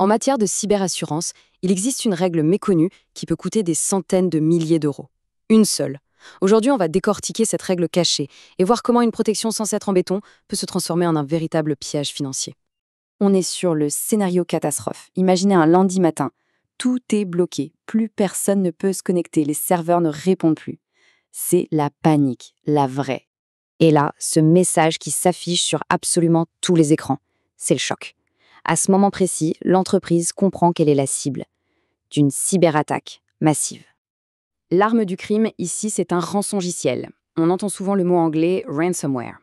En matière de cyberassurance, il existe une règle méconnue qui peut coûter des centaines de milliers d'euros. Une seule. Aujourd'hui, on va décortiquer cette règle cachée et voir comment une protection censée être en béton peut se transformer en un véritable piège financier. On est sur le scénario catastrophe. Imaginez un lundi matin. Tout est bloqué. Plus personne ne peut se connecter. Les serveurs ne répondent plus. C'est la panique, la vraie. Et là, ce message qui s'affiche sur absolument tous les écrans. C'est le choc. À ce moment précis, l'entreprise comprend qu'elle est la cible d'une cyberattaque massive. L'arme du crime, ici, c'est un rançongiciel. On entend souvent le mot anglais « ransomware ».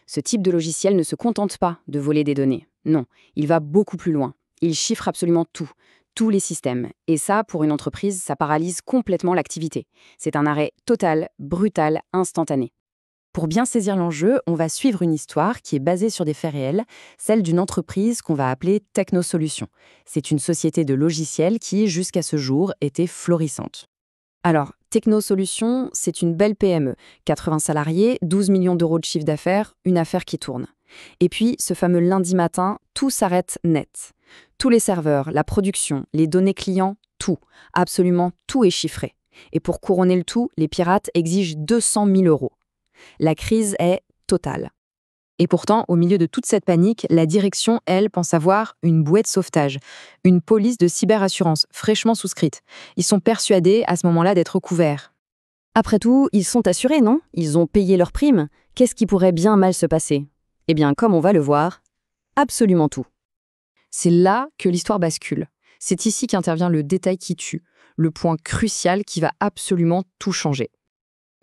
Ce type de logiciel ne se contente pas de voler des données. Non, il va beaucoup plus loin. Il chiffre absolument tout, tous les systèmes. Et ça, pour une entreprise, ça paralyse complètement l'activité. C'est un arrêt total, brutal, instantané. Pour bien saisir l'enjeu, on va suivre une histoire qui est basée sur des faits réels, celle d'une entreprise qu'on va appeler Technosolutions. C'est une société de logiciels qui, jusqu'à ce jour, était florissante. Alors, Technosolutions, c'est une belle PME. 80 salariés, 12 millions d'euros de chiffre d'affaires, une affaire qui tourne. Et puis, ce fameux lundi matin, tout s'arrête net. Tous les serveurs, la production, les données clients, tout, absolument tout est chiffré. Et pour couronner le tout, les pirates exigent 200 000 euros. La crise est totale. Et pourtant, au milieu de toute cette panique, la direction, elle, pense avoir une bouée de sauvetage, une police de cyberassurance fraîchement souscrite. Ils sont persuadés, à ce moment-là, d'être couverts. Après tout, ils sont assurés, non? Ils ont payé leurs primes. Qu'est-ce qui pourrait bien mal se passer? Eh bien, comme on va le voir, absolument tout. C'est là que l'histoire bascule. C'est ici qu'intervient le détail qui tue, le point crucial qui va absolument tout changer.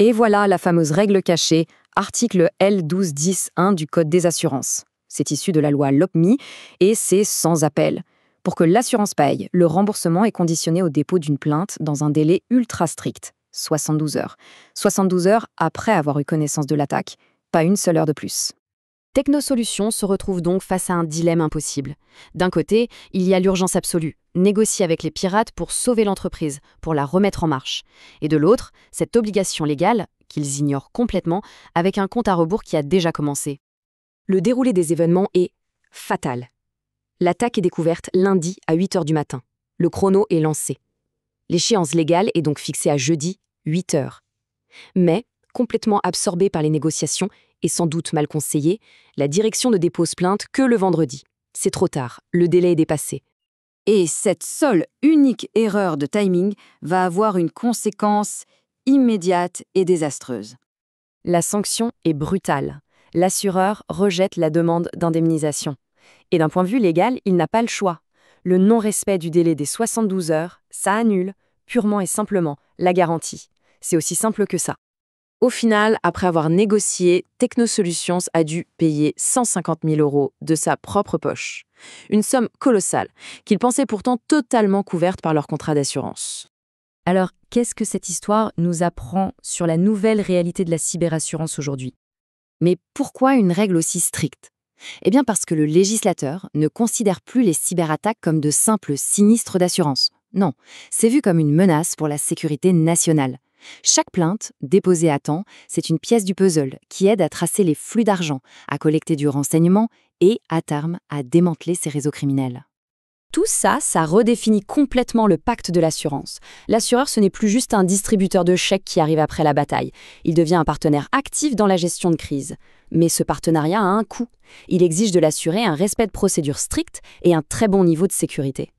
Et voilà la fameuse règle cachée, article L1210-1 du Code des assurances. C'est issu de la loi LOPMI et c'est sans appel. Pour que l'assurance paye, le remboursement est conditionné au dépôt d'une plainte dans un délai ultra strict, 72 heures. 72 heures après avoir eu connaissance de l'attaque, pas une seule heure de plus. Technosolutions se retrouve donc face à un dilemme impossible. D'un côté, il y a l'urgence absolue, négocier avec les pirates pour sauver l'entreprise, pour la remettre en marche. Et de l'autre, cette obligation légale, qu'ils ignorent complètement, avec un compte à rebours qui a déjà commencé. Le déroulé des événements est fatal. L'attaque est découverte lundi à 8 heures du matin. Le chrono est lancé. L'échéance légale est donc fixée à jeudi, 8 heures. Mais, complètement absorbée par les négociations, et sans doute mal conseillé, la direction ne dépose plainte que le vendredi. C'est trop tard, le délai est dépassé. Et cette seule, unique erreur de timing va avoir une conséquence immédiate et désastreuse. La sanction est brutale. L'assureur rejette la demande d'indemnisation. Et d'un point de vue légal, il n'a pas le choix. Le non-respect du délai des 72 heures, ça annule, purement et simplement, la garantie. C'est aussi simple que ça. Au final, après avoir négocié, Technosolutions a dû payer 150 000 euros de sa propre poche. Une somme colossale, qu'ils pensaient pourtant totalement couverte par leur contrat d'assurance. Alors, qu'est-ce que cette histoire nous apprend sur la nouvelle réalité de la cyberassurance aujourd'hui? Mais pourquoi une règle aussi stricte? Eh bien parce que le législateur ne considère plus les cyberattaques comme de simples sinistres d'assurance. Non, c'est vu comme une menace pour la sécurité nationale. Chaque plainte, déposée à temps, c'est une pièce du puzzle qui aide à tracer les flux d'argent, à collecter du renseignement et, à terme, à démanteler ces réseaux criminels. Tout ça, ça redéfinit complètement le pacte de l'assurance. L'assureur, ce n'est plus juste un distributeur de chèques qui arrive après la bataille. Il devient un partenaire actif dans la gestion de crise. Mais ce partenariat a un coût. Il exige de l'assuré un respect de procédures strictes et un très bon niveau de sécurité.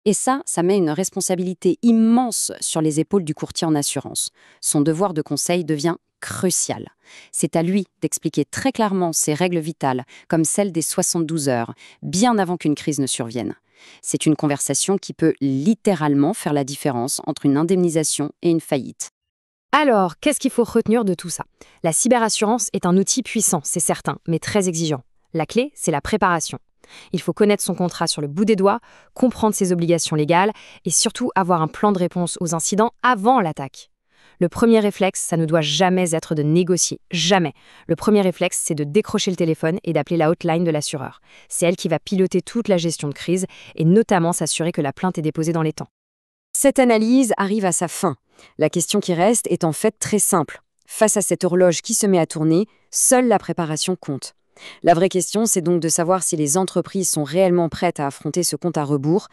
Et ça met une responsabilité immense sur les épaules du courtier en assurance. Son devoir de conseil devient crucial. C'est à lui d'expliquer très clairement ses règles vitales, comme celle des 72 heures, bien avant qu'une crise ne survienne. C'est une conversation qui peut littéralement faire la différence entre une indemnisation et une faillite. Alors, qu'est-ce qu'il faut retenir de tout ça? La cyberassurance est un outil puissant, c'est certain, mais très exigeant. La clé, c'est la préparation. Il faut connaître son contrat sur le bout des doigts, comprendre ses obligations légales et surtout avoir un plan de réponse aux incidents avant l'attaque. Le premier réflexe, ça ne doit jamais être de négocier, jamais. Le premier réflexe, c'est de décrocher le téléphone et d'appeler la hotline de l'assureur. C'est elle qui va piloter toute la gestion de crise et notamment s'assurer que la plainte est déposée dans les temps. Cette analyse arrive à sa fin. La question qui reste est en fait très simple. Face à cette horloge qui se met à tourner, seule la préparation compte. La vraie question, c'est donc de savoir si les entreprises sont réellement prêtes à affronter ce compte à rebours